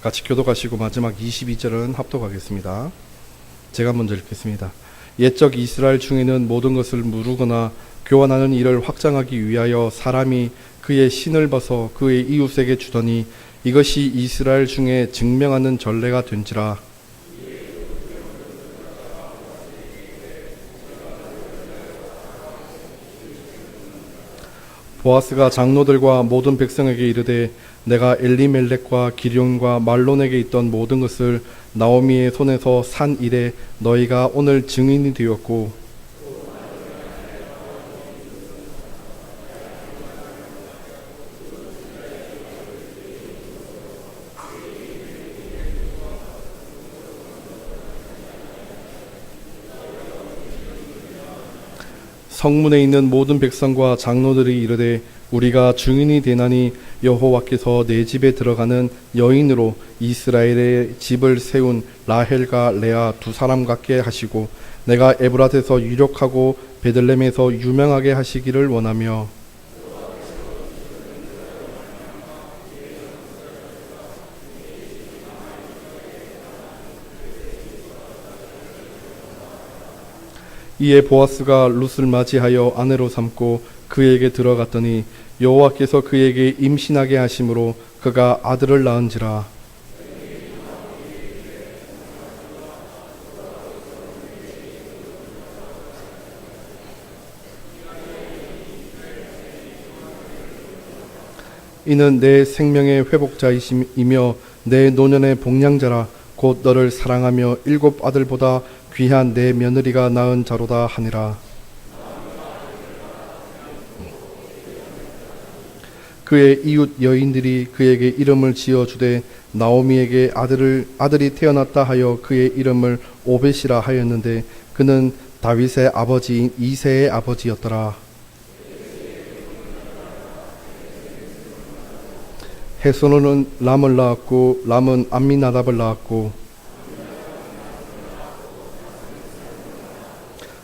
같이 교독하시고 마지막 22절은 합독하겠습니다. 제가 먼저 읽겠습니다. 옛적 이스라엘 중에는 모든 것을 무르거나 교환하는 일을 확장하기 위하여 사람이 그의 신을 벗어 그의 이웃에게 주더니 이것이 이스라엘 중에 증명하는 전례가 된지라. 보아스가 장로들과 모든 백성에게 이르되 내가 엘리멜렉과 기럨과 말론에게 있던 모든 것을 나오미의 손에서 산 이래 너희가 오늘 증인이 되었고 성문에 있는 모든 백성과 장로들이 이르되 우리가 증인이 되나니 여호와께서 내 집에 들어가는 여인으로 이스라엘의 집을 세운 라헬과 레아 두 사람 같게 하시고 내가 에브랏에서 유력하고 베들레헴에서 유명하게 하시기를 원하며 이에 보아스가 룻을 맞이하여 아내로 삼고 그에게 들어갔더니 여호와께서 그에게 임신하게 하심으로 그가 아들을 낳은지라. 이는 내 생명의 회복자이시며 내 노년의 복량자라. 곧 너를 사랑하며 7 아들보다 귀한 내 며느리가 낳은 자로다 하니라. 그의 이웃 여인들이 그에게 이름을 지어주되 나오미에게 아들이 태어났다 하여 그의 이름을 오벳이라 하였는데 그는 다윗의 아버지인 이새의 아버지였더라. 헤소노는 람을 낳았고 람은 암미나답을 낳았고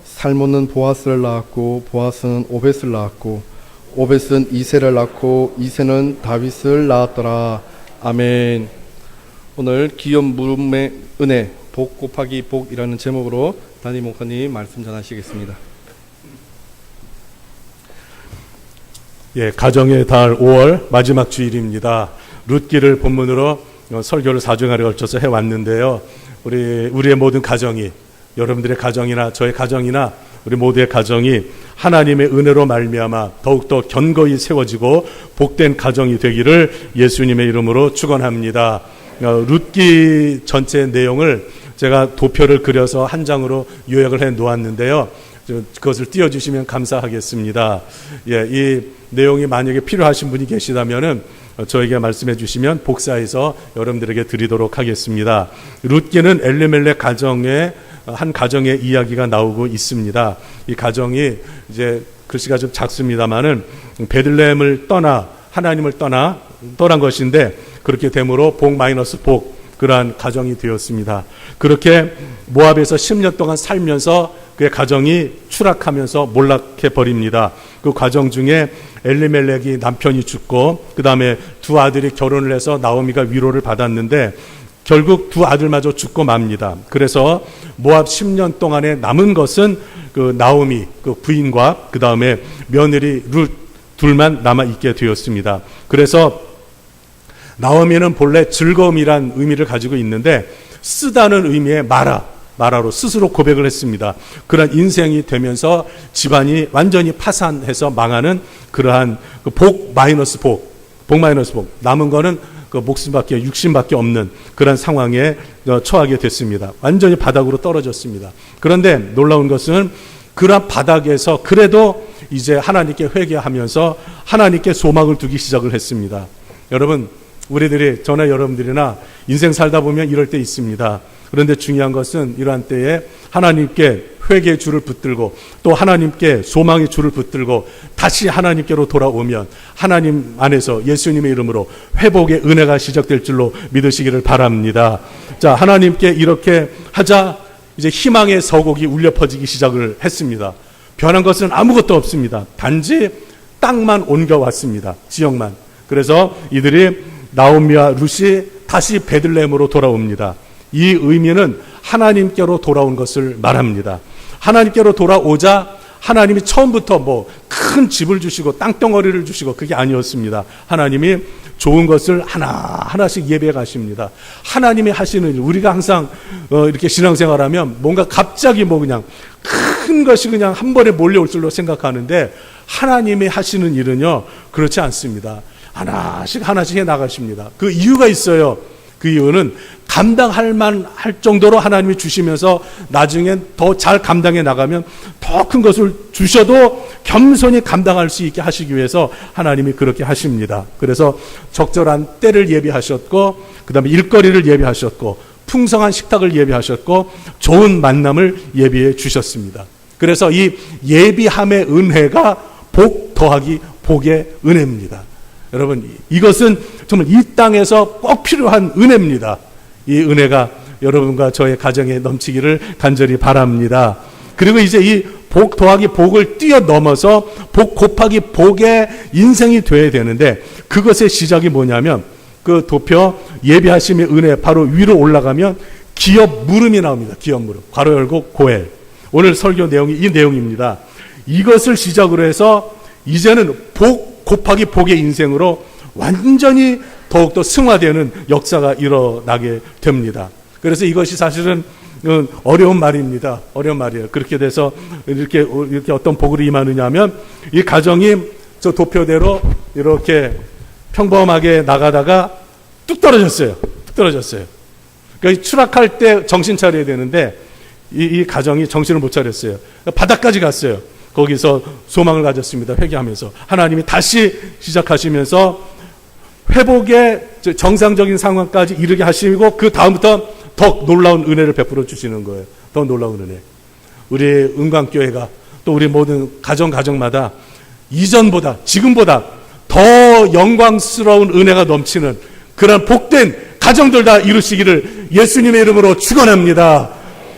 살몬은 보아스를 낳았고 보아스는 오벳을 낳았고 오벳은 이새를 낳고 이새는 다윗을 낳았더라. 아멘. 오늘 기욤 물음의 은혜 복 곱하기 복이라는 제목으로 담임 목사님 말씀 전하시겠습니다. 예, 가정의 달 5월 마지막 주일입니다. 룻기를 본문으로 설교를 4주간에 걸쳐서 해왔는데요. 우리의 모든 가정이 여러분들의 가정이나 저의 가정이나 우리 모두의 가정이 하나님의 은혜로 말미암아 더욱더 견고히 세워지고 복된 가정이 되기를 예수님의 이름으로 축원합니다. 룻기 전체 내용을 제가 도표를 그려서 한 장으로 요약을 해 놓았는데요. 그것을 띄워주시면 감사하겠습니다. 예, 이 내용이 만약에 필요하신 분이 계시다면은 저에게 말씀해 주시면 복사해서 여러분들에게 드리도록 하겠습니다. 룻기는 엘리멜렉 가정의 한 가정의 이야기가 나오고 있습니다. 이 가정이 이제 글씨가 좀 작습니다만은 베들레헴을 떠나 하나님을 떠난 것인데 그렇게 됨으로 복 마이너스 복 그러한 가정이 되었습니다. 그렇게 모압에서 10년 동안 살면서 그의 가정이 추락하면서 몰락해 버립니다. 그 과정 중에 엘리멜렉이 남편이 죽고 그 다음에 두 아들이 결혼을 해서 나오미가 위로를 받았는데 결국 두 아들마저 죽고 맙니다. 그래서 모압 10년 동안에 남은 것은 그 나오미 그 부인과 그 다음에 며느리 룻 둘만 남아 있게 되었습니다. 그래서 나오미는 본래 즐거움이란 의미를 가지고 있는데 쓰다는 의미의 마라로 스스로 고백을 했습니다. 그런 인생이 되면서 집안이 완전히 파산해서 망하는 그러한 복 마이너스 복 남은 거는 그 목숨밖에 육신밖에 없는 그런 상황에 처하게 됐습니다. 완전히 바닥으로 떨어졌습니다. 그런데 놀라운 것은 그런 바닥에서 그래도 이제 하나님께 회개하면서 하나님께 소망을 두기 시작을 했습니다. 여러분, 우리들이 저나 여러분들이나 인생 살다 보면 이럴 때 있습니다. 그런데 중요한 것은 이러한 때에 하나님께 회개의 줄을 붙들고 또 하나님께 소망의 줄을 붙들고 다시 하나님께로 돌아오면 하나님 안에서 예수님의 이름으로 회복의 은혜가 시작될 줄로 믿으시기를 바랍니다. 자, 하나님께 이렇게 하자 이제 희망의 서곡이 울려 퍼지기 시작을 했습니다. 변한 것은 아무것도 없습니다. 단지 땅만 옮겨왔습니다. 지역만. 그래서 이들이 나오미와 룻이 다시 베들레헴으로 돌아옵니다. 이 의미는 하나님께로 돌아온 것을 말합니다. 하나님께로 돌아오자 하나님이 처음부터 뭐 큰 집을 주시고 땅덩어리를 주시고 그게 아니었습니다. 하나님이 좋은 것을 하나하나씩 예배해 가십니다. 하나님이 하시는 일, 우리가 항상 이렇게 신앙생활하면 뭔가 갑자기 뭐 그냥 큰 것이 그냥 한 번에 몰려올 줄로 생각하는데 하나님이 하시는 일은요 그렇지 않습니다. 하나씩 하나씩 해 나가십니다. 그 이유가 있어요. 그 이유는 감당할 만할 정도로 하나님이 주시면서 나중엔 더 잘 감당해 나가면 더 큰 것을 주셔도 겸손히 감당할 수 있게 하시기 위해서 하나님이 그렇게 하십니다. 그래서 적절한 때를 예비하셨고 그 다음에 일거리를 예비하셨고 풍성한 식탁을 예비하셨고 좋은 만남을 예비해 주셨습니다. 그래서 이 예비함의 은혜가 복 더하기 복의 은혜입니다. 여러분, 이것은 정말 이 땅에서 꼭 필요한 은혜입니다. 이 은혜가 여러분과 저의 가정에 넘치기를 간절히 바랍니다. 그리고 이제 이 복 더하기 복을 뛰어넘어서 복 곱하기 복의 인생이 되어야 되는데 그것의 시작이 뭐냐면 그 도표 예비하심의 은혜 바로 위로 올라가면 기업 물음이 나옵니다. 기업 물음. 괄호 열고 고엘. 오늘 설교 내용이 이 내용입니다. 이것을 시작으로 해서 이제는 복 곱하기 복의 인생으로 완전히 더욱더 승화되는 역사가 일어나게 됩니다. 그래서 이것이 사실은 어려운 말입니다. 어려운 말이에요. 그렇게 돼서 이렇게 어떤 복으로 임하느냐 하면 이 가정이 저 도표대로 이렇게 평범하게 나가다가 뚝 떨어졌어요. 뚝 떨어졌어요. 그러니까 추락할 때 정신 차려야 되는데 이 가정이 정신을 못 차렸어요. 바닥까지 갔어요. 거기서 소망을 가졌습니다. 회개하면서 하나님이 다시 시작하시면서 회복의 정상적인 상황까지 이르게 하시고 그 다음부터 더 놀라운 은혜를 베풀어 주시는 거예요. 더 놀라운 은혜. 우리 은광교회가 또 우리 모든 가정마다 이전보다 지금보다 더 영광스러운 은혜가 넘치는 그런 복된 가정들 다 이루시기를 예수님의 이름으로 축원합니다.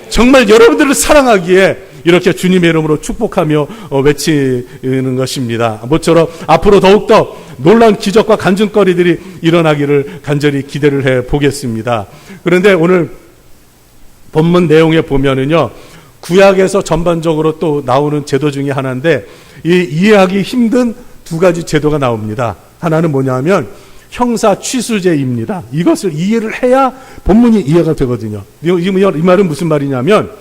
정말 여러분들을 사랑하기에 이렇게 주님의 이름으로 축복하며 외치는 것입니다. 모처럼 앞으로 더욱더 놀라운 기적과 간증거리들이 일어나기를 간절히 기대를 해 보겠습니다. 그런데 오늘 본문 내용에 보면은요, 구약에서 전반적으로 또 나오는 제도 중에 하나인데 이 이해하기 힘든 두 가지 제도가 나옵니다. 하나는 뭐냐면 형사 취수제입니다. 이것을 이해를 해야 본문이 이해가 되거든요. 이 말은 무슨 말이냐면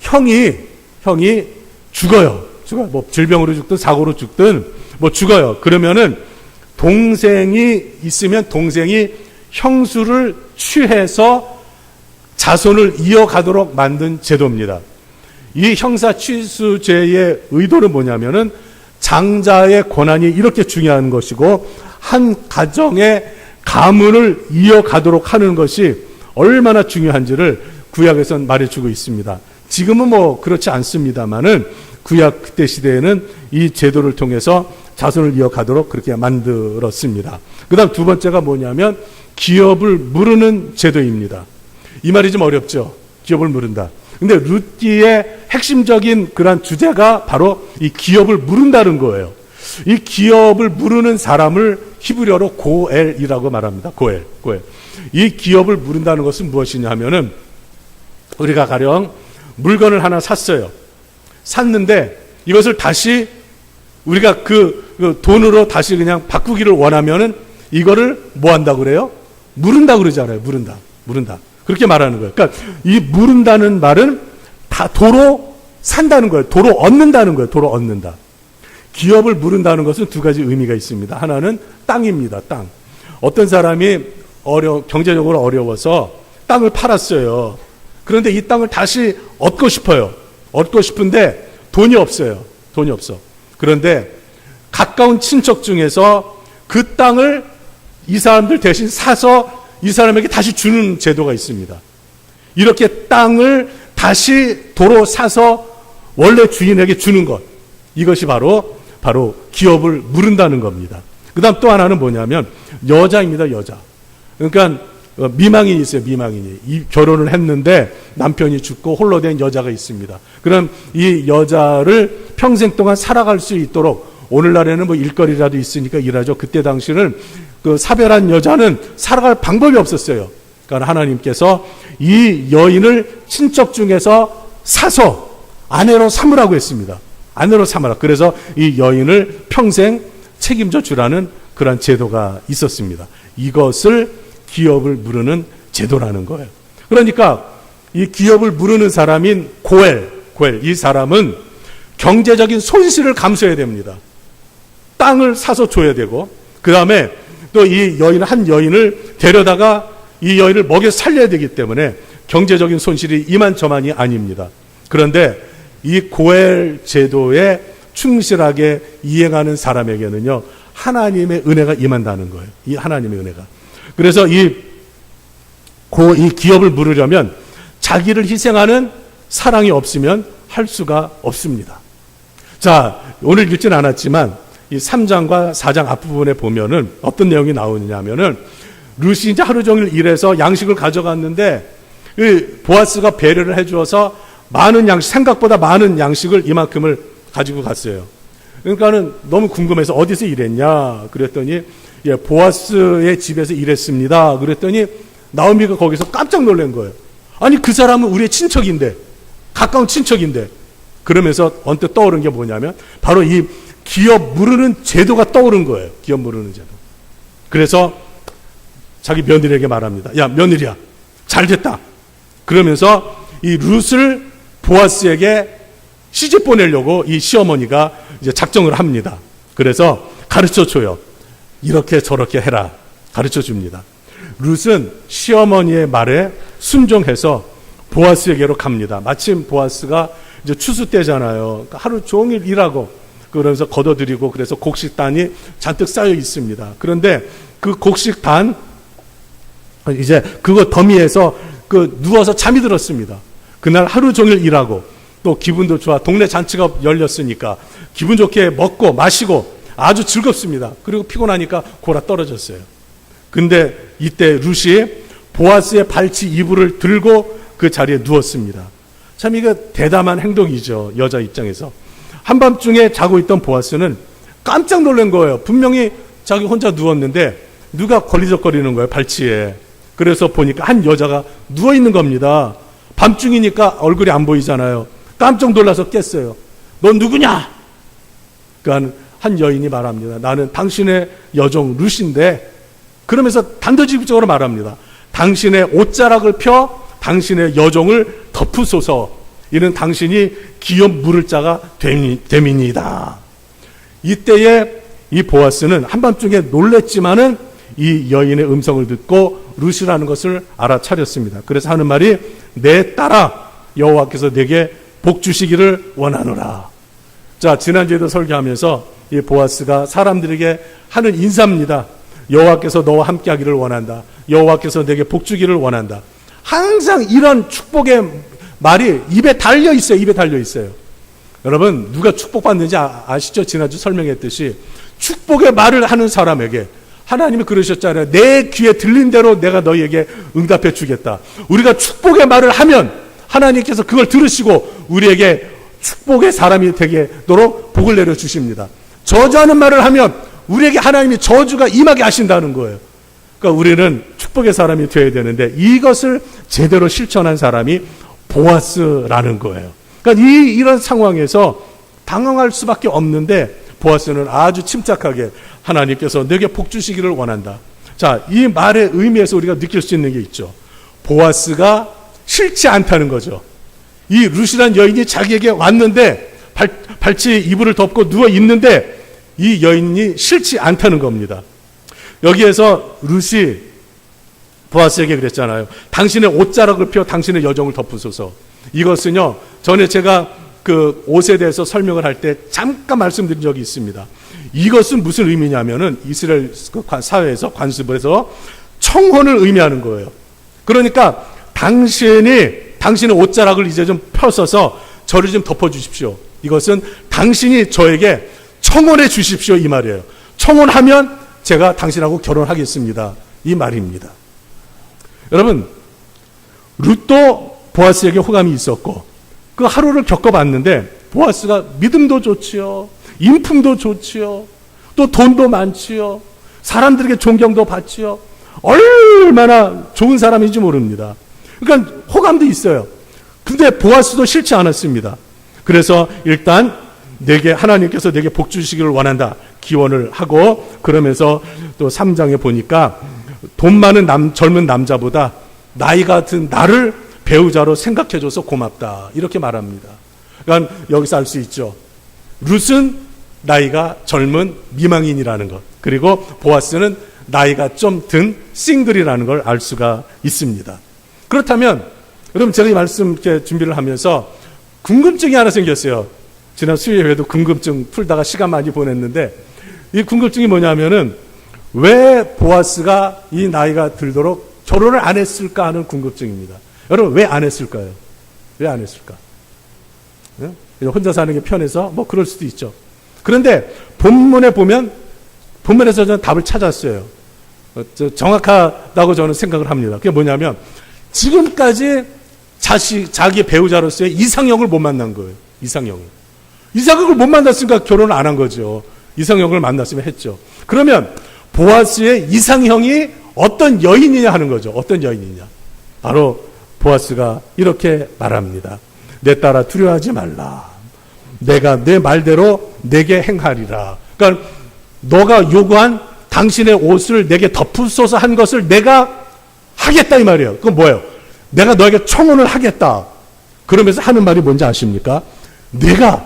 형이 죽어요. 뭐 질병으로 죽든 사고로 죽든 뭐 죽어요. 그러면은 동생이 있으면 동생이 형수를 취해서 자손을 이어가도록 만든 제도입니다. 이 형사 취수제의 의도는 뭐냐면은 장자의 권한이 이렇게 중요한 것이고 한 가정의 가문을 이어가도록 하는 것이 얼마나 중요한지를 구약에서는 말해주고 있습니다. 지금은 뭐 그렇지 않습니다만은 구약 그때 시대에는 이 제도를 통해서 자손을 이어가도록 그렇게 만들었습니다. 그 다음 두 번째가 뭐냐면 기업을 무르는 제도입니다. 이 말이 좀 어렵죠. 기업을 무른다. 근데 룻기의 핵심적인 그런 주제가 바로 이 기업을 무른다는 거예요. 이 기업을 무르는 사람을 히브리어로 고엘이라고 말합니다. 고엘. 이 기업을 무른다는 것은 무엇이냐 하면은 우리가 가령 물건을 하나 샀어요. 샀는데 이것을 다시 우리가 그 돈으로 다시 그냥 바꾸기를 원하면은 이거를 뭐 한다고 그래요? 무른다고 그러잖아요. 무른다. 그렇게 말하는 거예요. 그러니까 이 무른다는 말은 다 도로 산다는 거예요. 도로 얻는다는 거예요. 도로 얻는다. 기업을 무른다는 것은 두 가지 의미가 있습니다. 하나는 땅입니다. 땅. 어떤 사람이 경제적으로 어려워서 땅을 팔았어요. 그런데 이 땅을 다시 얻고 싶어요. 얻고 싶은데 돈이 없어요. 돈이 없어. 그런데 가까운 친척 중에서 그 땅을 이 사람들 대신 사서 이 사람에게 다시 주는 제도가 있습니다. 이렇게 땅을 다시 도로 사서 원래 주인에게 주는 것. 이것이 바로 기업을 무른다는 겁니다. 그 다음 또 하나는 뭐냐면 여자입니다. 여자. 그러니까 미망인이 있어요. 미망인이. 결혼을 했는데 남편이 죽고 홀로 된 여자가 있습니다. 그럼 이 여자를 평생 동안 살아갈 수 있도록 오늘날에는 뭐 일거리라도 있으니까 일하죠. 그때 당시는 그 사별한 여자는 살아갈 방법이 없었어요. 그러니까 하나님께서 이 여인을 친척 중에서 사서 아내로 삼으라고 했습니다. 아내로 삼아라. 그래서 이 여인을 평생 책임져 주라는 그런 제도가 있었습니다. 이것을 기업을 무르는 제도라는 거예요. 그러니까 이 기업을 무르는 사람인 고엘, 이 사람은 경제적인 손실을 감수해야 됩니다. 땅을 사서 줘야 되고, 그 다음에 또 이 여인, 한 여인을 데려다가 이 여인을 먹여 살려야 되기 때문에 경제적인 손실이 이만저만이 아닙니다. 그런데 이 고엘 제도에 충실하게 이행하는 사람에게는요, 하나님의 은혜가 임한다는 거예요. 이 하나님의 은혜가. 그래서 이 기업을 물으려면 자기를 희생하는 사랑이 없으면 할 수가 없습니다. 자, 오늘 읽지는 않았지만 이 3장과 4장 앞부분에 보면은 어떤 내용이 나오느냐면은 룻이 이제 하루 종일 일해서 양식을 가져갔는데 보아스가 배려를 해주어서 많은 양식, 생각보다 많은 양식을 이만큼을 가지고 갔어요. 그러니까는 너무 궁금해서 어디서 일했냐 그랬더니 예, 보아스의 집에서 일했습니다. 그랬더니 나오미가 거기서 깜짝 놀란 거예요. 아니 그 사람은 우리의 친척인데, 가까운 친척인데. 그러면서 언뜻 떠오른 게 뭐냐면 바로 이 기업 무르는 제도가 떠오른 거예요. 기업 무르는 제도. 그래서 자기 며느리에게 말합니다. 야, 며느리야, 잘 됐다. 그러면서 이 룻을 보아스에게 시집 보내려고 이 시어머니가 이제 작정을 합니다. 그래서 가르쳐 줘요. 이렇게 저렇게 해라. 가르쳐 줍니다. 룻은 시어머니의 말에 순종해서 보아스에게로 갑니다. 마침 보아스가 이제 추수 때잖아요. 그러니까 하루 종일 일하고 그러면서 걷어들이고 그래서 곡식단이 잔뜩 쌓여 있습니다. 그런데 그 곡식단 이제 그거 더미에서 누워서 잠이 들었습니다. 그날 하루 종일 일하고 또 기분도 좋아. 동네 잔치가 열렸으니까 기분 좋게 먹고 마시고 아주 즐겁습니다. 그리고 피곤하니까 골아 떨어졌어요. 근데 이때 룻이 보아스의 발치 이불을 들고 그 자리에 누웠습니다. 참 이거 대담한 행동이죠. 여자 입장에서. 한밤중에 자고 있던 보아스는 깜짝 놀란 거예요. 분명히 자기 혼자 누웠는데 누가 걸리적거리는 거예요. 발치에. 그래서 보니까 한 여자가 누워있는 겁니다. 밤중이니까 얼굴이 안 보이잖아요. 깜짝 놀라서 깼어요. 넌 누구냐? 그러니까 한 여인이 말합니다. 나는 당신의 여종 룻인데, 그러면서 단도직입적으로 말합니다. 당신의 옷자락을 펴 당신의 여종을 덮으소서. 이는 당신이 기업 물을 자가 됨이니이다. 이때에 이 보아스는 한밤중에 놀랬지만은 이 여인의 음성을 듣고 룻이라는 것을 알아차렸습니다. 그래서 하는 말이 내 딸아 여호와께서 내게 복 주시기를 원하노라. 자, 지난주에도 설교하면서 이 보아스가 사람들에게 하는 인사입니다. 여호와께서 너와 함께하기를 원한다. 여호와께서 내게 복 주기를 원한다. 항상 이런 축복의 말이 입에 달려 있어요. 입에 달려 있어요. 여러분 누가 축복받는지 아시죠? 지난주 설명했듯이 축복의 말을 하는 사람에게 하나님이 그러셨잖아요. 내 귀에 들린 대로 내가 너희에게 응답해 주겠다. 우리가 축복의 말을 하면 하나님께서 그걸 들으시고 우리에게 축복의 사람이 되도록 복을 내려 주십니다. 저주하는 말을 하면 우리에게 하나님이 저주가 임하게 하신다는 거예요. 그러니까 우리는 축복의 사람이 되어야 되는데 이것을 제대로 실천한 사람이 보아스라는 거예요. 그러니까 이런 상황에서 당황할 수밖에 없는데 보아스는 아주 침착하게 하나님께서 내게 복 주시기를 원한다. 자, 이 말의 의미에서 우리가 느낄 수 있는 게 있죠. 보아스가 싫지 않다는 거죠. 이 룻이라는 여인이 자기에게 왔는데 발치에 이불을 덮고 누워 있는데 이 여인이 싫지 않다는 겁니다. 여기에서 룻이 보아스에게 그랬잖아요. 당신의 옷자락을 펴 당신의 여종을 덮으소서. 이것은요, 전에 제가 그 옷에 대해서 설명을 할 때 잠깐 말씀드린 적이 있습니다. 이것은 무슨 의미냐면은 이스라엘 사회에서 관습에서 청혼을 의미하는 거예요. 그러니까 당신의 옷자락을 이제 좀 펴서서 저를 좀 덮어주십시오. 이것은 당신이 저에게 청혼해 주십시오. 이 말이에요. 청혼하면 제가 당신하고 결혼하겠습니다. 이 말입니다. 여러분, 룻도 보아스에게 호감이 있었고 그 하루를 겪어봤는데 보아스가 믿음도 좋지요. 인품도 좋지요. 또 돈도 많지요. 사람들에게 존경도 받지요. 얼마나 좋은 사람인지 모릅니다. 그러니까 호감도 있어요. 근데 보아스도 싫지 않았습니다. 그래서 일단 하나님께서 내게 복 주시기를 원한다. 기원을 하고, 그러면서 또 3장에 보니까 돈 많은 젊은 남자보다 나이가 든 나를 배우자로 생각해줘서 고맙다. 이렇게 말합니다. 그러니까 여기서 알 수 있죠. 룻은 나이가 젊은 미망인이라는 것, 그리고 보아스는 나이가 좀 든 싱글이라는 걸 알 수가 있습니다. 그렇다면 여러분, 제가 이 말씀 이렇게 준비를 하면서 궁금증이 하나 생겼어요. 지난 수요일에도 궁금증 풀다가 시간 많이 보냈는데, 이 궁금증이 뭐냐면은 왜 보아스가 이 나이가 들도록 결혼을 안 했을까 하는 궁금증입니다. 여러분, 왜 안 했을까요? 왜 안 했을까? 혼자 사는 게 편해서 뭐 그럴 수도 있죠. 그런데 본문에 보면, 본문에서 저는 답을 찾았어요. 정확하다고 저는 생각을 합니다. 그게 뭐냐면, 지금까지 자기의 배우자로서의 이상형을 못 만난 거예요. 이상형을 못 만났으니까 결혼을 안 한 거죠. 이상형을 만났으면 했죠. 그러면 보아스의 이상형이 어떤 여인이냐 하는 거죠. 어떤 여인이냐. 바로 보아스가 이렇게 말합니다. 내 딸아, 두려워하지 말라. 내가 내 말대로 내게 행하리라. 그러니까 너가 요구한 당신의 옷을 내게 덮으소서 한 것을 내가 하겠다 이 말이에요. 그건 뭐예요? 내가 너에게 청혼을 하겠다. 그러면서 하는 말이 뭔지 아십니까? 내가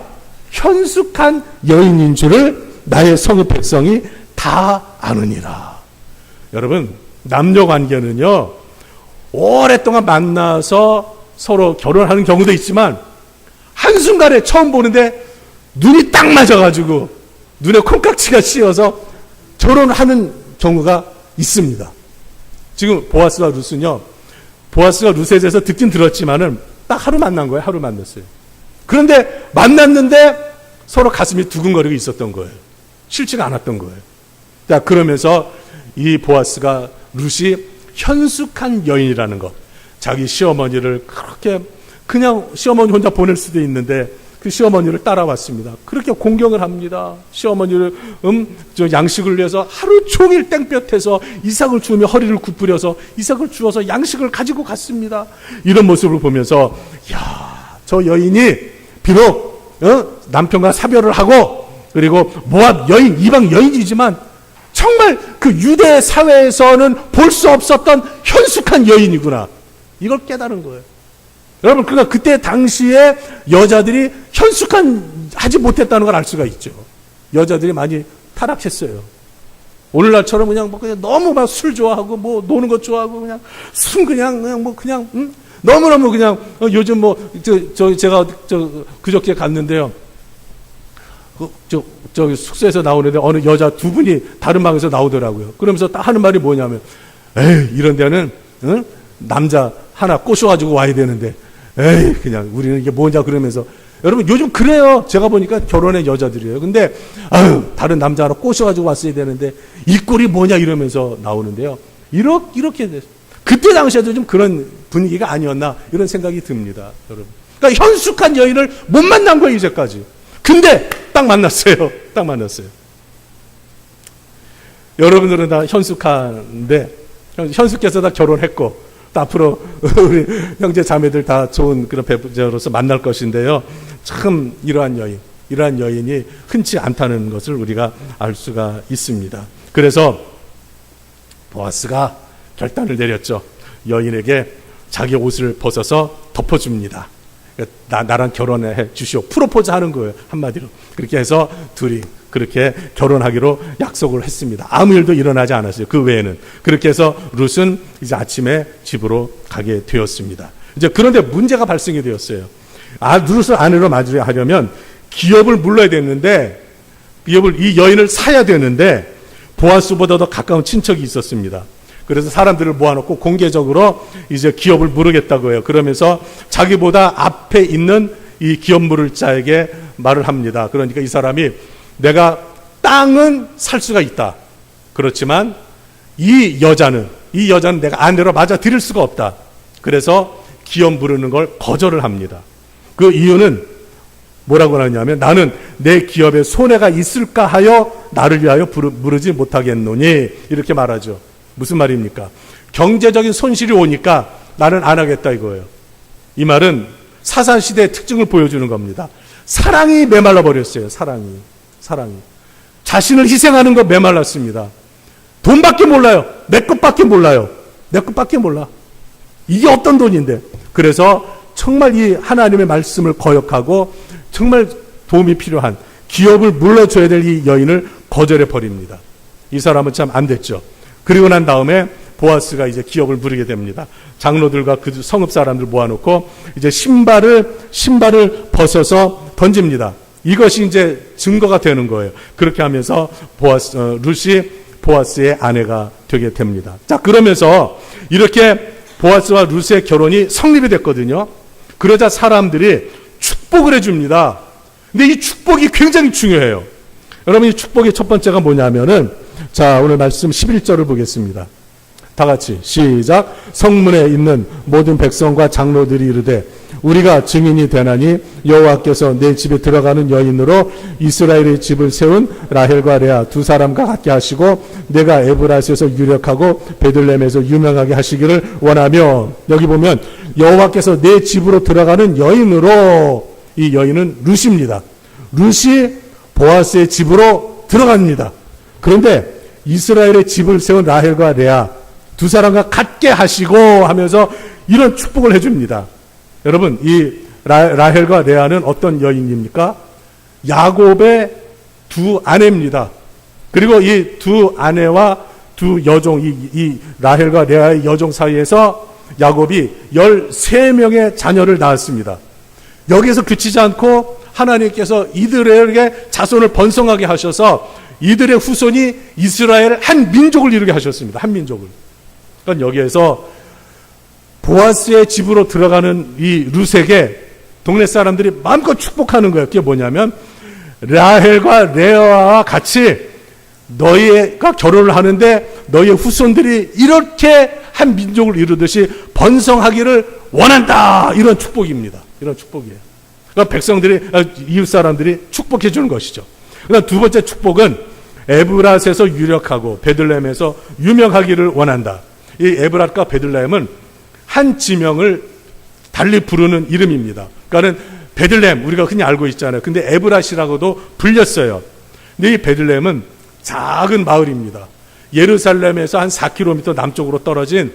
현숙한 여인인 줄을 나의 성읍 백성이 다 아느니라. 여러분, 남녀 관계는요, 오랫동안 만나서 서로 결혼하는 경우도 있지만 한순간에 처음 보는데 눈이 딱 맞아가지고 눈에 콩깍지가 씌어서 결혼하는 경우가 있습니다. 지금 보아스와 룻은요, 보아스가 룻에 대해서 듣긴 들었지만은 딱 하루 만난 거예요. 하루 만났어요. 그런데 만났는데 서로 가슴이 두근거리고 있었던 거예요. 싫지가 않았던 거예요. 자, 그러면서 이 보아스가 룻이 현숙한 여인이라는 것, 자기 시어머니를 그렇게 그냥 시어머니 혼자 보낼 수도 있는데 그 시어머니를 따라왔습니다. 그렇게 공경을 합니다. 시어머니를 양식을 위해서 하루 종일 땡볕에서 이삭을 주우며 허리를 굽부려서 이삭을 주어서 양식을 가지고 갔습니다. 이런 모습을 보면서 야, 저 여인이 비록 남편과 사별을 하고 그리고 모압 여인, 이방 여인이지만 정말 그 유대 사회에서는 볼 수 없었던 현숙한 여인이구나. 이걸 깨달은 거예요. 여러분, 그러니까 그때 당시에 여자들이 하지 못했다는 걸 알 수가 있죠. 여자들이 많이 타락했어요. 오늘날처럼 그냥 너무 막 술 좋아하고 뭐 노는 것 좋아하고 그냥 너무너무 그냥 요즘 제가 그저께 갔는데요. 저기 숙소에서 나오는데 어느 여자 두 분이 다른 방에서 나오더라고요. 그러면서 딱 하는 말이 뭐냐면, 에이, 이런 데는 남자 하나 꼬셔가지고 와야 되는데, 에이, 그냥 우리는 이게 뭐냐 그러면서. 여러분, 요즘 그래요. 제가 보니까 결혼한 여자들이에요. 근데 다른 남자 하나 꼬셔가지고 왔어야 되는데 이 꼴이 뭐냐 이러면서 나오는데요. 이렇게 됐어요. 그때 당시에도 좀 그런 분위기가 아니었나 이런 생각이 듭니다. 여러분, 그러니까 현숙한 여인을 못 만난 거예요, 이제까지. 근데 딱 만났어요. 여러분들은 다 현숙한데, 현숙해서 다 결혼했고, 또 앞으로 우리 형제 자매들 다 좋은 그런 배우자로서 만날 것인데요. 참 이러한 여인이 흔치 않다는 것을 우리가 알 수가 있습니다. 그래서 보아스가 결단을 내렸죠. 여인에게 자기 옷을 벗어서 덮어줍니다. 나랑 결혼해 주시오. 프로포즈 하는 거예요. 한마디로. 그렇게 해서 둘이 그렇게 결혼하기로 약속을 했습니다. 아무 일도 일어나지 않았어요. 그 외에는. 그렇게 해서 룻은 이제 아침에 집으로 가게 되었습니다. 이제 그런데 문제가 발생이 되었어요. 룻을 아내로 맞이하려면 기업을 물러야 됐는데, 이 여인을 사야 되는데 보아스보다 더 가까운 친척이 있었습니다. 그래서 사람들을 모아놓고 공개적으로 이제 기업을 물으겠다고 해요. 그러면서 자기보다 앞에 있는 이 기업 물을 자에게 말을 합니다. 그러니까 이 사람이 내가 땅은 살 수가 있다. 그렇지만 이 여자는 내가 아내로 맞아 드릴 수가 없다. 그래서 기업 물으는 걸 거절을 합니다. 그 이유는 뭐라고 하냐면 나는 내 기업에 손해가 있을까 하여 나를 위하여 부르지 못하겠노니 이렇게 말하죠. 무슨 말입니까? 경제적인 손실이 오니까 나는 안 하겠다 이거예요. 이 말은 사사시대의 특징을 보여주는 겁니다. 사랑이 메말라 버렸어요. 사랑이. 자신을 희생하는 거 메말랐습니다. 돈밖에 몰라요. 내 것밖에 몰라요. 내 것밖에 몰라. 이게 어떤 돈인데. 그래서 정말 이 하나님의 말씀을 거역하고 정말 도움이 필요한 기업을 물러줘야 될 이 여인을 거절해 버립니다. 이 사람은 참 안 됐죠. 그리고 난 다음에 보아스가 이제 기업을 부리게 됩니다. 장로들과 그 성읍 사람들 모아놓고 이제 신발을 벗어서 던집니다. 이것이 이제 증거가 되는 거예요. 그렇게 하면서 룻이 보아스의 아내가 되게 됩니다. 자, 그러면서 이렇게 보아스와 룻의 결혼이 성립이 됐거든요. 그러자 사람들이 축복을 해줍니다. 근데 이 축복이 굉장히 중요해요. 여러분, 이 축복의 첫 번째가 뭐냐면은, 자, 오늘 말씀 11절을 보겠습니다. 다 같이 시작. 성문에 있는 모든 백성과 장로들이 이르되 우리가 증인이 되나니 여호와께서 내 집에 들어가는 여인으로 이스라엘의 집을 세운 라헬과 레아 두 사람과 같게 하시고 내가 에브라스에서 유력하고 베들레헴에서 유명하게 하시기를 원하며, 여기 보면 여호와께서 내 집으로 들어가는 여인으로, 이 여인은 룻입니다. 룻이 보아스의 집으로 들어갑니다. 그런데 이스라엘의 집을 세운 라헬과 레아 두 사람과 같게 하시고 하면서 이런 축복을 해줍니다. 여러분, 이 라헬과 레아는 어떤 여인입니까? 야곱의 두 아내입니다. 그리고 이 두 아내와 두 여종, 이 라헬과 레아의 여종 사이에서 야곱이 13명의 자녀를 낳았습니다. 여기에서 그치지 않고 하나님께서 이들에게 자손을 번성하게 하셔서 이들의 후손이 이스라엘 한 민족을 이루게 하셨습니다. 한 민족을. 그러니까 여기에서 보아스의 집으로 들어가는 이 룻에게 동네 사람들이 마음껏 축복하는 거예요. 그게 뭐냐면 라헬과 레아와 같이 너희가 결혼을 하는데 너희의 후손들이 이렇게 한 민족을 이루듯이 번성하기를 원한다. 이런 축복입니다. 이런 축복이에요. 그러니까 백성들이, 이웃 사람들이 축복해 주는 것이죠. 그다음 두 번째 축복은 에브라스에서 유력하고 베들레헴에서 유명하기를 원한다. 이 에브라스과 베들레헴은 한 지명을 달리 부르는 이름입니다. 그러니까는 베들레헴 우리가 흔히 알고 있잖아요. 근데 에브라시라고도 불렸어요. 근데 이 베들레헴은 작은 마을입니다. 예루살렘에서 한 4km 남쪽으로 떨어진,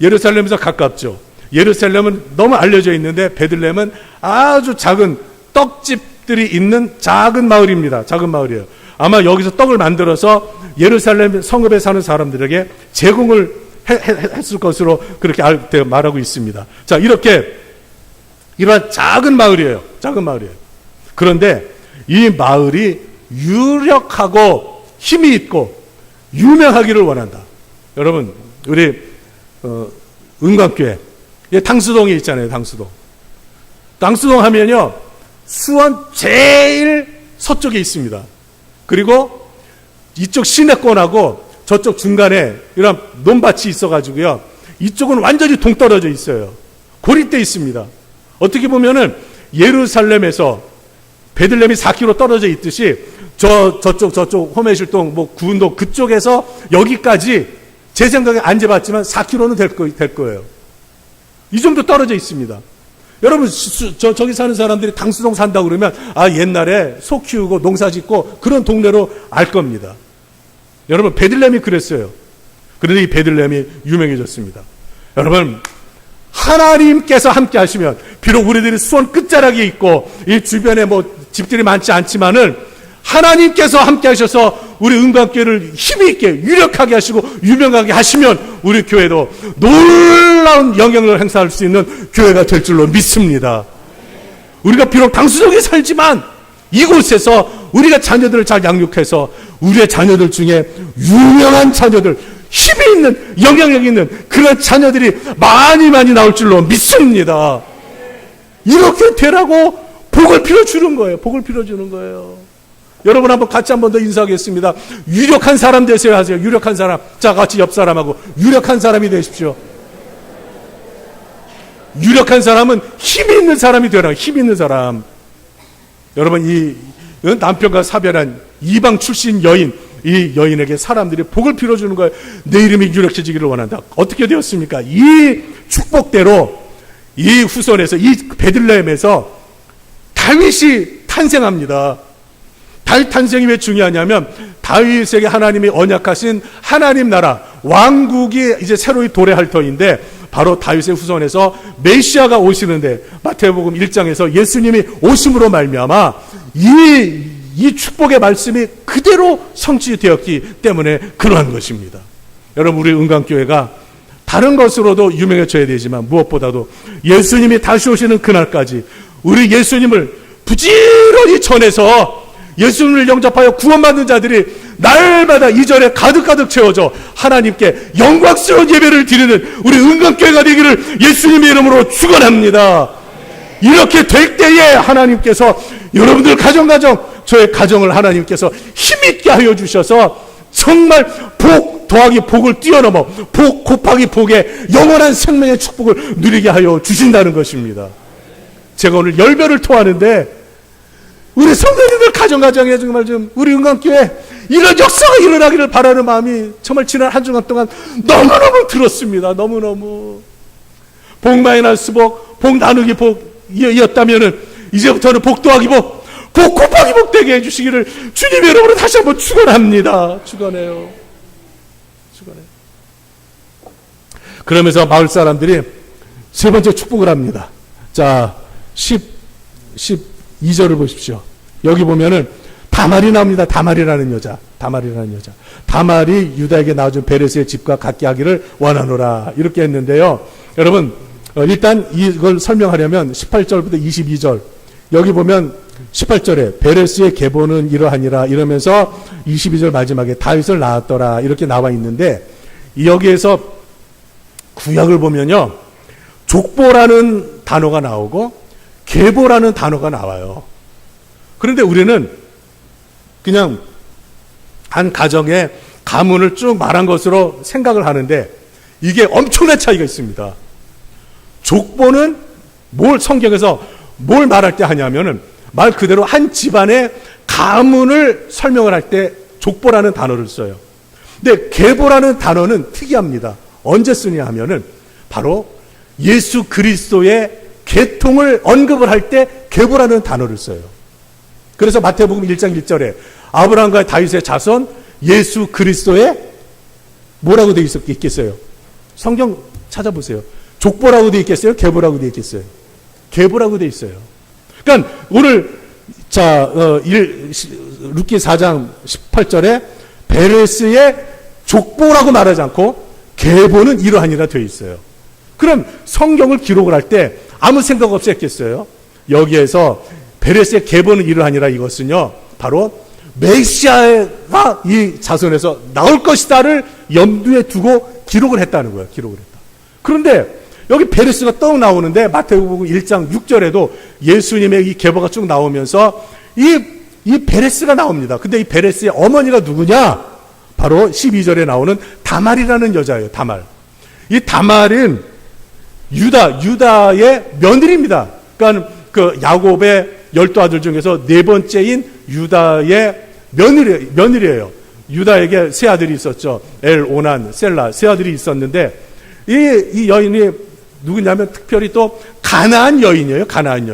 예루살렘에서 가깝죠. 예루살렘은 너무 알려져 있는데 베들레헴은 아주 작은 떡집들이 있는 작은 마을입니다. 작은 마을이에요. 아마 여기서 떡을 만들어서 예루살렘 성읍에 사는 사람들에게 제공을 했을 것으로 그렇게 말하고 있습니다. 자, 이렇게 이러한 작은 마을이에요. 작은 마을이에요. 그런데 이 마을이 유력하고 힘이 있고 유명하기를 원한다. 여러분, 우리 은광교회 당수동에 있잖아요. 당수동 하면요, 수원 제일 서쪽에 있습니다. 그리고 이쪽 시내권하고 저쪽 중간에 이런 논밭이 있어가지고요, 이쪽은 완전히 동떨어져 있어요. 고립돼 있습니다. 어떻게 보면은 예루살렘에서 베들레헴이 4km 떨어져 있듯이 저쪽 호메실동 구운동 그쪽에서 여기까지 제 생각에 안 재봤지만 4km는 될 거예요. 이 정도 떨어져 있습니다. 여러분, 저기 사는 사람들이 당수동 산다고 그러면 옛날에 소 키우고 농사 짓고 그런 동네로 알 겁니다. 여러분, 베들레헴이 그랬어요. 그런데 이 베들레헴이 유명해졌습니다. 여러분, 하나님께서 함께 하시면, 비록 우리들이 수원 끝자락에 있고 이 주변에 집들이 많지 않지만은 하나님께서 함께 하셔서 우리 은광교회를 힘이 있게 유력하게 하시고 유명하게 하시면 우리 교회도 놀라운 영향력을 행사할 수 있는 교회가 될 줄로 믿습니다. 우리가 비록 당수동에 살지만 이곳에서 우리가 자녀들을 잘 양육해서 우리의 자녀들 중에 유명한 자녀들, 힘이 있는, 영향력 있는 그런 자녀들이 많이 나올 줄로 믿습니다. 이렇게 되라고 복을 빌어주는 거예요. 복을 빌어주는 거예요. 여러분, 같이 한 번 더 인사하겠습니다. 유력한 사람 되세요 하세요. 유력한 사람. 자, 같이 옆 사람하고 유력한 사람이 되십시오. 유력한 사람은 힘이 있는 사람이 되라. 힘이 있는 사람. 여러분, 이 남편과 사별한 이방 출신 여인, 이 여인에게 사람들이 복을 빌어주는 거예요. 내 이름이 유력해지기를 원한다. 어떻게 되었습니까? 이 축복대로 이 후손에서, 이 베들레헴에서 다윗이 탄생합니다. 다윗 탄생이 왜 중요하냐면 다윗에게 하나님이 언약하신 하나님 나라 왕국이 이제 새로이 도래할 터인데, 바로 다윗의 후손에서 메시아가 오시는데, 마태복음 1장에서 예수님이 오심으로 말미암아 이 축복의 말씀이 그대로 성취되었기 때문에 그러한 것입니다. 여러분, 우리 은강교회가 다른 것으로도 유명해져야 되지만 무엇보다도 예수님이 다시 오시는 그날까지 우리 예수님을 부지런히 전해서 예수님을 영접하여 구원받는 자들이 날마다 이 절에 가득가득 채워져 하나님께 영광스러운 예배를 드리는 우리 은강교회가 되기를 예수님의 이름으로 축원합니다. 이렇게 될 때에 하나님께서 여러분들 가정 저의 가정을 하나님께서 힘있게 하여 주셔서 정말 복 더하기 복을 뛰어넘어 복 곱하기 복의 영원한 생명의 축복을 누리게 하여 주신다는 것입니다. 제가 오늘 열변을 토하는데 우리 성도님들 가정에 정말 좀 우리 은강교회 이런 역사가 일어나기를 바라는 마음이 정말 지난 한 주간 동안 너무너무 들었습니다. 너무너무 복 마이너스 복 나누기 복이었다면은 이제부터는 복 더하기 복 곱하기 복 되게 해주시기를 주님 여러분을 다시 한번 축원합니다. 축원해요. 그러면서 마을 사람들이 세 번째 축복을 합니다. 자, 12절을 보십시오. 여기 보면은 다말이 나옵니다. 다말이라는 여자. 다말이 유다에게 낳아준 베레스의 집과 같게 하기를 원하노라. 이렇게 했는데요. 여러분, 일단 이걸 설명하려면 18절부터 22절. 여기 보면 18절에 베레스의 계보는 이러하니라 이러면서 22절 마지막에 다윗을 낳았더라 이렇게 나와 있는데, 여기에서 구약을 보면요, 족보라는 단어가 나오고 계보라는 단어가 나와요. 그런데 우리는 그냥 한 가정의 가문을 쭉 말한 것으로 생각을 하는데 이게 엄청난 차이가 있습니다. 족보는 성경에서 뭘 말할 때 하냐면은 말 그대로 한 집안의 가문을 설명을 할 때 족보라는 단어를 써요. 근데 계보라는 단어는 특이합니다. 언제 쓰냐 하면은 바로 예수 그리스도의 계통을 언급을 할 때 계보라는 단어를 써요. 그래서 마태복음 1장 1절에 아브라함과 다윗의 자손 예수 그리스도의 뭐라고 되어 있겠어요? 성경 찾아보세요. 족보라고 되어 있겠어요? 계보라고 되어 있겠어요? 계보라고 되어 있어요. 그러니까 오늘 룻기 4장 18절에 베레스의 족보라고 말하지 않고 계보는 이러하니라 되어 있어요. 그럼 성경을 기록을 할 때 아무 생각 없이 했겠어요? 여기에서 베레스의 계보는 이러하니라 이것은요, 바로 메시아가 이 자손에서 나올 것이다를 염두에 두고 기록을 했다는 거예요. 기록을 했다. 그런데 여기 베레스가 떡 나오는데 마태복음 1장 6절에도 예수님의 이 계보가 쭉 나오면서 이 베레스가 나옵니다. 근데 이 베레스의 어머니가 누구냐? 바로 12절에 나오는 다말이라는 여자예요. 다말. 이 다말은 유다의 며느리입니다. 그러니까 그 야곱의 12아들 중에서 네 번째인 유다의 며느리예요. 유다에게 세 아들이 있었죠. 엘, 오난, 셀라 세 아들이 있었는데 이 여인이 누구냐면 특별히 또 가나안 여인이에요. 가나안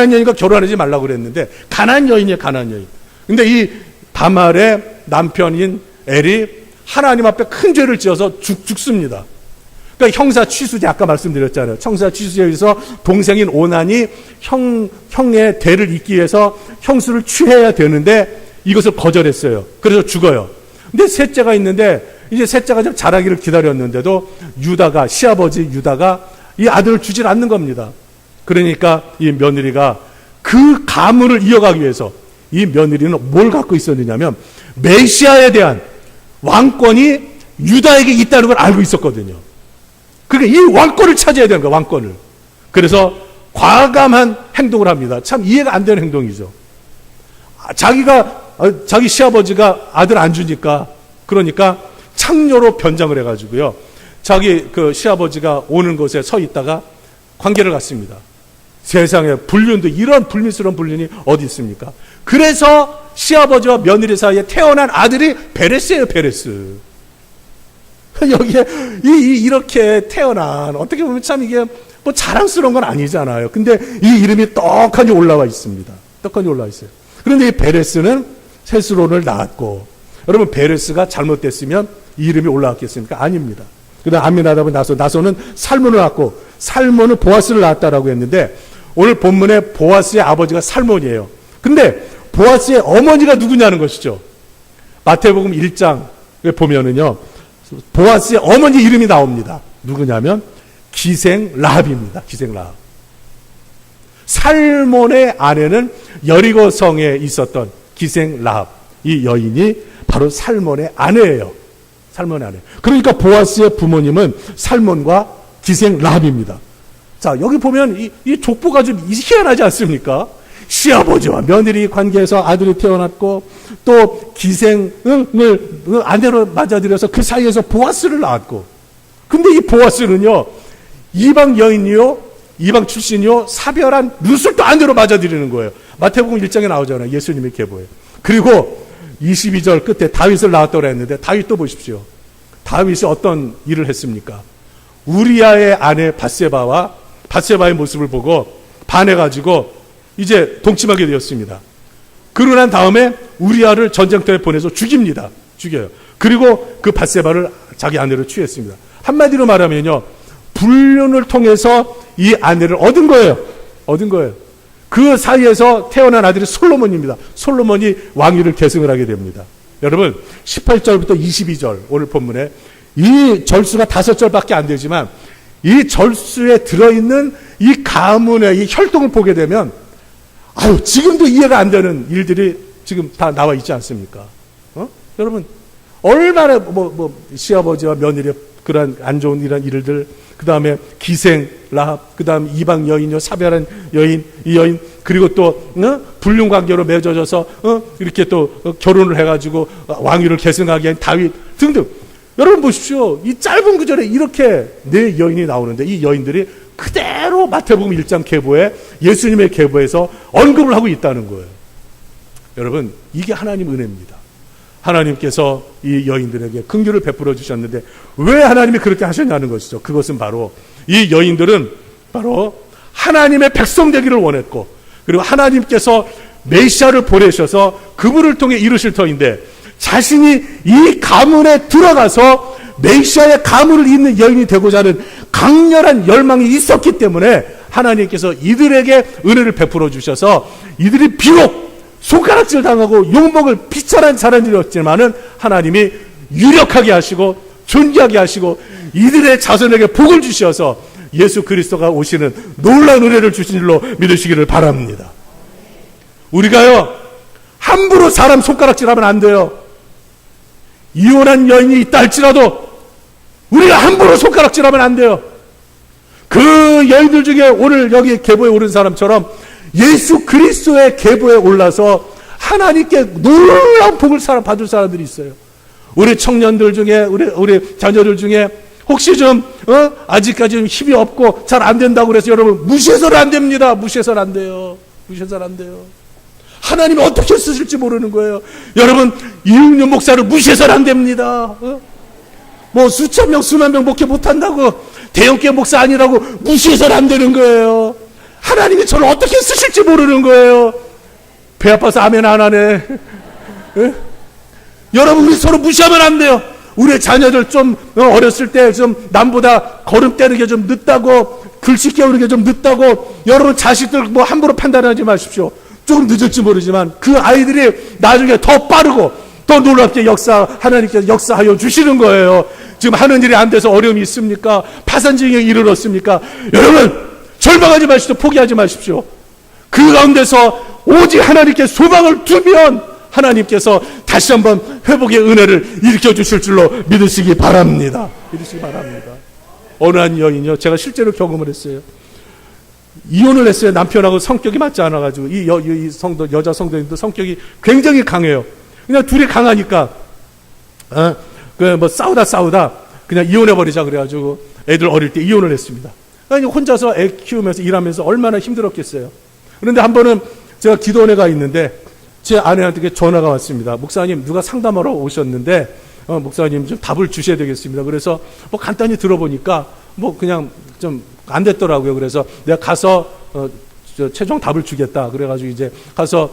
여인과 결혼하지 말라고 그랬는데 가나안 여인이에요. 가나안 여인. 근데 이 다말의 남편인 엘이 하나님 앞에 큰 죄를 지어서 죽습니다. 그러니까 형사 취수제, 아까 말씀드렸잖아요. 형사 취수제에서 동생인 오난이 형의 대를 잇기 위해서 형수를 취해야 되는데 이것을 거절했어요. 그래서 죽어요. 근데 셋째가 있는데 이제 셋째가 좀 자라기를 기다렸는데도 시아버지 유다가 이 아들을 주질 않는 겁니다. 그러니까 이 며느리가 그 가문을 이어가기 위해서 이 며느리는 뭘 갖고 있었느냐면 메시아에 대한 왕권이 유다에게 있다는 걸 알고 있었거든요. 그러니까 이 왕권을 차지해야 되는 거예요. 왕권을. 그래서 과감한 행동을 합니다. 참 이해가 안 되는 행동이죠. 자기 시아버지가 아들 안 주니까, 그러니까 창녀로 변장을 해가지고요, 자기 그 시아버지가 오는 곳에 서 있다가 관계를 갖습니다. 세상에 불륜도 이런 불미스러운 불륜이 어디 있습니까? 그래서 시아버지와 며느리 사이에 태어난 아들이 베레스예요, 베레스. 여기에 이렇게 태어난, 어떻게 보면 참 이게 뭐 자랑스러운 건 아니잖아요. 근데 이 이름이 떡하니 올라와 있습니다. 떡하니 올라와 있어요. 그런데 이 베레스는 헤스론을 낳았고, 여러분 베레스가 잘못됐으면 이 이름이 올라왔겠습니까? 아닙니다. 그다음 암미나답은 나소는 살몬을 낳았고, 살몬은 보아스를 낳았다라고 했는데, 오늘 본문에 보아스의 아버지가 살몬이에요. 근데 보아스의 어머니가 누구냐는 것이죠. 마태복음 1장에 보면은요, 보아스의 어머니 이름이 나옵니다. 누구냐면 기생 라합입니다. 기생 라합. 살몬의 아내는 여리고 성에 있었던 기생 라합. 이 여인이 바로 살몬의 아내예요. 살몬의 아내. 그러니까 보아스의 부모님은 살몬과 기생 라합입니다. 자, 여기 보면 이 족보가 좀 희한하지 않습니까? 시아버지와 며느리 관계에서 아들이 태어났고, 또 기생을 아내로 맞아들여서 그 사이에서 보아스를 낳았고, 근데 이 보아스는요, 이방 여인이요, 이방 출신이요, 사별한 룻을 또 아내로 맞아들이는 거예요. 마태복음 1장에 나오잖아요. 예수님의 계보에. 그리고 22절 끝에 다윗을 낳았다고 했는데, 다윗도 보십시오. 다윗이 어떤 일을 했습니까? 우리아의 아내 바세바의 모습을 보고 반해가지고 이제 동침하게 되었습니다. 그러고 난 다음에 우리아를 전쟁터에 보내서 죽여요. 그리고 그 바세바를 자기 아내로 취했습니다. 한마디로 말하면요, 불륜을 통해서 이 아내를 얻은 거예요. 그 사이에서 태어난 아들이 솔로몬입니다. 솔로몬이 왕위를 계승을 하게 됩니다. 여러분, 18절부터 22절 오늘 본문에 이 절수가 5절밖에 안 되지만, 이 절수에 들어있는 이 가문의 이 혈통을 보게 되면, 지금도 이해가 안 되는 일들이 지금 다 나와 있지 않습니까? 여러분, 얼마나 시아버지와 며느리의 그런 안 좋은 이런 일들, 그 다음에 기생 라합, 그 다음 이방 여인요, 사별한 여인, 이 여인, 그리고 또 불륜 관계로 맺어져서 이렇게 또 결혼을 해가지고 왕위를 계승하게 한 다윗 등등. 여러분 보십시오. 이 짧은 구절에 이렇게 네 여인이 나오는데, 이 여인들이 그대로 마태복음 1장 계보에, 예수님의 계보에서 언급을 하고 있다는 거예요. 여러분, 이게 하나님 은혜입니다. 하나님께서 이 여인들에게 긍휼을 베풀어 주셨는데, 왜 하나님이 그렇게 하셨냐는 것이죠. 그것은 바로 이 여인들은 바로 하나님의 백성 되기를 원했고, 그리고 하나님께서 메시아를 보내셔서 그분을 통해 이루실 터인데, 자신이 이 가문에 들어가서 메시아의 가문을 잇는 여인이 되고자 하는 강렬한 열망이 있었기 때문에 하나님께서 이들에게 은혜를 베풀어 주셔서, 이들이 비록 손가락질 당하고 욕먹을 비참한 자녀들이었지만은 하나님이 유력하게 하시고 존귀하게 하시고 이들의 자손에게 복을 주셔서 예수 그리스도가 오시는 놀라운 은혜를 주신 줄로 믿으시기를 바랍니다. 우리가요, 함부로 사람 손가락질하면 안 돼요. 이혼한 여인이 있다 할지라도 우리가 함부로 손가락질하면 안 돼요. 그 여인들 중에 오늘 여기 계보에 오른 사람처럼 예수 그리스도의 계보에 올라서 하나님께 놀라운 복을 받을 사람들이 있어요. 우리 청년들 중에, 우리 자녀들 중에 혹시 좀 아직까지 좀 힘이 없고 잘 안 된다고 그래서 여러분 무시해서는 안 됩니다. 무시해서는 안 돼요. 하나님이 어떻게 쓰실지 모르는 거예요. 여러분, 이웅년 목사를 무시해서는 안 됩니다. 수천 명, 수만 명 목회 못한다고, 대형교회 목사 아니라고 무시해서는 안 되는 거예요. 하나님이 저를 어떻게 쓰실지 모르는 거예요. 배 아파서 아멘 안 하네. 여러분, 우리 서로 무시하면 안 돼요. 우리 자녀들 좀 어렸을 때 좀 남보다 걸음 떼는 게 좀 늦다고, 글씨 깨우는 게 좀 늦다고, 여러분 자식들 함부로 판단하지 마십시오. 조금 늦을지 모르지만 그 아이들이 나중에 더 빠르고 더 놀랍게 하나님께서 역사하여 주시는 거예요. 지금 하는 일이 안 돼서 어려움이 있습니까? 파산증에 이르렀습니까? 여러분, 절망하지 마십시오. 포기하지 마십시오. 그 가운데서 오직 하나님께 소망을 두면 하나님께서 다시 한번 회복의 은혜를 일으켜 주실 줄로 믿으시기 바랍니다. 어느 한 여인이요, 제가 실제로 경험을 했어요. 이혼을 했어요. 남편하고 성격이 맞지 않아가지고. 이 여자 성도님도 성격이 굉장히 강해요. 그냥 둘이 강하니까, 싸우다 그냥 이혼해버리자 그래가지고 애들 어릴 때 이혼을 했습니다. 아니, 혼자서 애 키우면서 일하면서 얼마나 힘들었겠어요. 그런데 한 번은 제가 기도원에 가 있는데 제 아내한테 전화가 왔습니다. 목사님, 누가 상담하러 오셨는데 목사님 좀 답을 주셔야 되겠습니다. 그래서 뭐 간단히 들어보니까 뭐 그냥 좀 안 됐더라고요. 그래서 내가 가서 최종 답을 주겠다. 그래가지고 이제 가서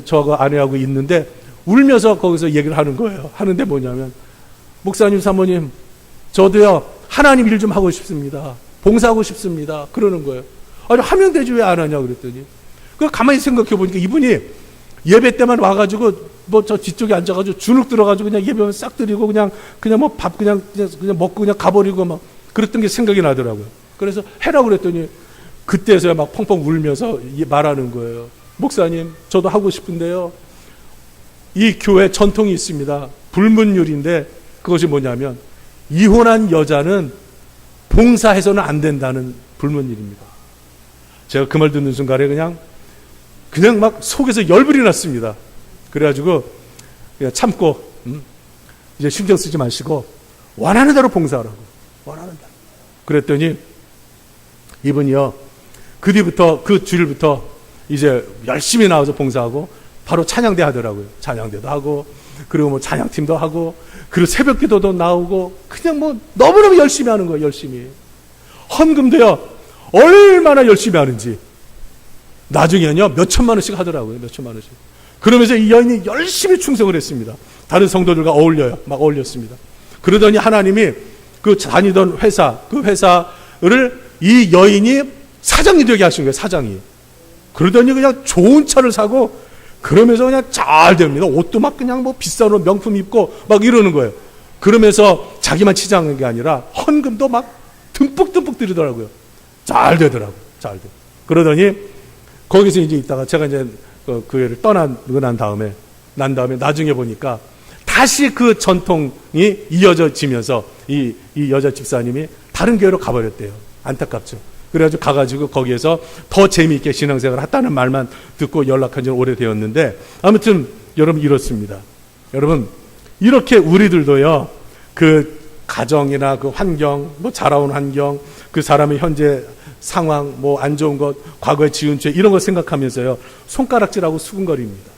저하고 아내하고 있는데 울면서 거기서 얘기를 하는 거예요. 하는데 뭐냐면, 목사님, 사모님, 저도요 하나님 일 좀 하고 싶습니다. 봉사하고 싶습니다. 그러는 거예요. 아니, 하면 되지 왜 안 하냐 그랬더니, 그 가만히 생각해 보니까 이분이 예배 때만 와가지고 뭐 저 뒤쪽에 앉아가지고 주눅 들어가지고 그냥 예배만 싹 드리고 그냥 뭐 밥 그냥 먹고 그냥 가버리고 막 그랬던 게 생각이 나더라고요. 그래서 해라고 그랬더니 그때서야 막 펑펑 울면서 말하는 거예요. 목사님, 저도 하고 싶은데요, 이 교회 전통이 있습니다. 불문율인데 그것이 뭐냐면 이혼한 여자는 봉사해서는 안 된다는 불문율입니다. 제가 그 말 듣는 순간에 그냥 막 속에서 열불이 났습니다. 그래가지고 그냥 참고 이제 신경 쓰지 마시고 원하는 대로 봉사하라고, 원하는 대로. 그랬더니 이분이요, 그 뒤부터, 그 주일부터 이제 열심히 나와서 봉사하고 바로 찬양대 하더라고요. 찬양대도 하고, 그리고 뭐 찬양팀도 하고, 그리고 새벽 기도도 나오고, 그냥 뭐 너무너무 열심히 하는 거예요. 열심히. 헌금도요 얼마나 열심히 하는지 나중에는요 몇 천만 원씩 하더라고요. 몇 천만 원씩. 그러면서 이 여인이 열심히 충성을 했습니다. 다른 성도들과 어울려요. 막 어울렸습니다. 그러더니 하나님이 그 다니던 회사, 그 회사를 이 여인이 사장이 되게 하신 거예요. 사장이. 그러더니 그냥 좋은 차를 사고, 그러면서 그냥 잘 됩니다. 옷도 막 그냥 뭐 비싼 옷 명품 입고 막 이러는 거예요. 그러면서 자기만 치장한 게 아니라 헌금도 막 듬뿍듬뿍 드리더라고요. 잘 되더라고요. 잘 돼. 그러더니 거기서 이제 있다가 제가 이제 그 교회를 떠나고 난 다음에 나중에 보니까 다시 그 전통이 이어져지면서 이 여자 집사님이 다른 교회로 가버렸대요. 안타깝죠. 그래가지고 가가지고 거기에서 더 재미있게 신앙생활을 했다는 말만 듣고 연락한 지는 오래되었는데, 아무튼 여러분 이렇습니다. 여러분 이렇게 우리들도요 그 가정이나 그 환경, 뭐 자라온 환경, 그 사람의 현재 상황, 뭐 안 좋은 것, 과거에 지은 죄 이런 거 생각하면서요 손가락질하고 수근거립니다.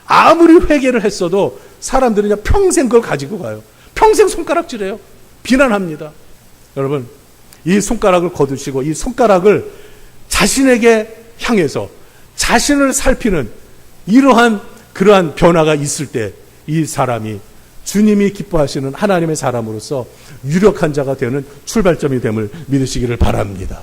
아무리 회개를 했어도 사람들은 그냥 평생 그걸 가지고 가요. 평생 손가락질해요. 비난합니다. 여러분 이 손가락을 거두시고 이 손가락을 자신에게 향해서 자신을 살피는 그러한 변화가 있을 때 이 사람이 주님이 기뻐하시는 하나님의 사람으로서 유력한 자가 되는 출발점이 됨을 믿으시기를 바랍니다.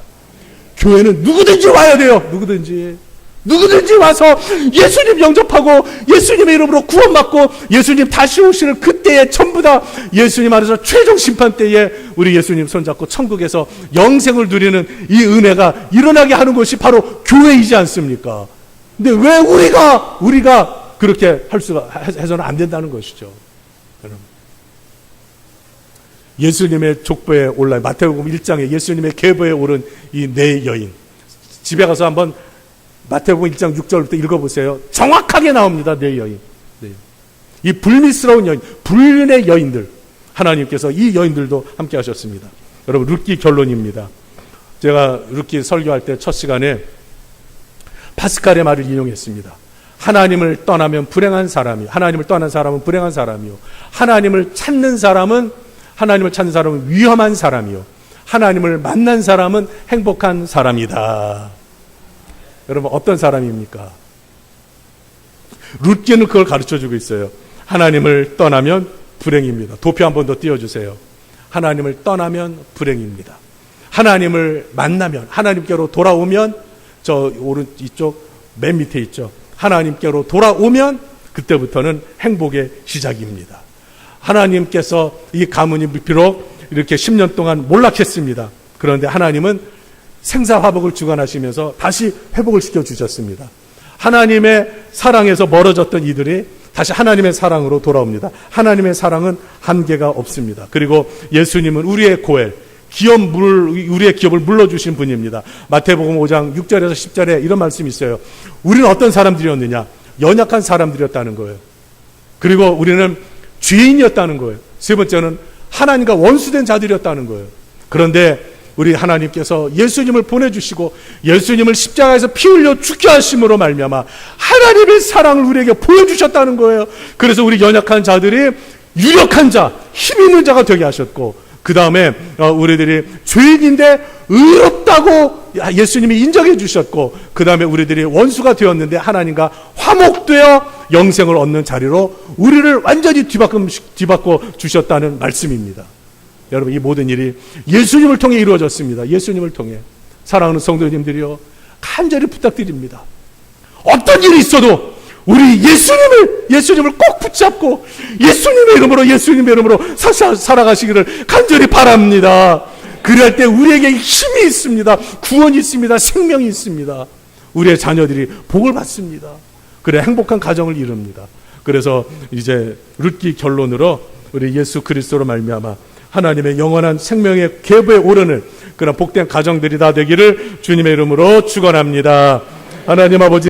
교회는 누구든지 와야 돼요. 누구든지 와서 예수님 영접하고 예수님의 이름으로 구원받고 예수님 다시 오시는 그때에 전부 다 예수님 안에서 최종 심판 때에 우리 예수님 손잡고 천국에서 영생을 누리는 이 은혜가 일어나게 하는 것이 바로 교회이지 않습니까? 근데 왜 우리가 그렇게 해서는 안 된다는 것이죠. 여러분. 예수님의 족보에 올라 마태복음 1장에 예수님의 계보에 오른 이 네 여인, 집에 가서 한번 마태복음 1장 6절부터 읽어보세요. 정확하게 나옵니다. 네 여인. 네. 이 불미스러운 여인, 불륜의 여인들, 하나님께서 이 여인들도 함께 하셨습니다. 여러분 룻기 결론입니다. 제가 룻기 설교할 때 첫 시간에 파스칼의 말을 인용했습니다. 하나님을 떠나면 불행한 사람이요, 하나님을 떠난 사람은 불행한 사람이요, 하나님을 찾는 사람은 위험한 사람이요, 하나님을 만난 사람은 행복한 사람이다. 여러분 어떤 사람입니까? 룻기는 그걸 가르쳐주고 있어요. 하나님을 떠나면 불행입니다. 도표 한 번 더 띄워주세요. 하나님을 떠나면 불행입니다. 하나님을 만나면, 하나님께로 돌아오면, 저 오른 이쪽 맨 밑에 있죠. 하나님께로 돌아오면 그때부터는 행복의 시작입니다. 하나님께서 이 가문이 비록 이렇게 10년 동안 몰락했습니다. 그런데 하나님은 생사화복을 주관하시면서 다시 회복을 시켜주셨습니다. 하나님의 사랑에서 멀어졌던 이들이 다시 하나님의 사랑으로 돌아옵니다. 하나님의 사랑은 한계가 없습니다. 그리고 예수님은 우리의 고엘, 우리의 기업을 물러주신 분입니다. 마태복음 5장 6절에서 10절에 이런 말씀이 있어요. 우리는 어떤 사람들이었느냐? 연약한 사람들이었다는 거예요. 그리고 우리는 죄인이었다는 거예요. 세 번째는 하나님과 원수된 자들이었다는 거예요. 그런데 우리 하나님께서 예수님을 보내주시고 예수님을 십자가에서 피 흘려 죽게 하심으로 말미암아 하나님의 사랑을 우리에게 보여주셨다는 거예요. 그래서 우리 연약한 자들이 유력한 자, 힘 있는 자가 되게 하셨고, 그 다음에 우리들이 죄인인데 의롭다고 예수님이 인정해 주셨고, 그 다음에 우리들이 원수가 되었는데 하나님과 화목되어 영생을 얻는 자리로 우리를 완전히 뒤바꿔 주셨다는 말씀입니다. 여러분, 이 모든 일이 예수님을 통해 이루어졌습니다. 예수님을 통해. 사랑하는 성도님들이요, 간절히 부탁드립니다. 어떤 일이 있어도 우리 예수님을 꼭 붙잡고 예수님의 이름으로 살아가시기를 간절히 바랍니다. 그럴 때 우리에게 힘이 있습니다. 구원이 있습니다. 생명이 있습니다. 우리의 자녀들이 복을 받습니다. 그래 행복한 가정을 이룹니다. 그래서 이제 룻기 결론으로 우리 예수 그리스도로 말미암아 하나님의 영원한 생명의 계보에 오르는 그런 복된 가정들이 다 되기를 주님의 이름으로 축원합니다. 하나님 아버지,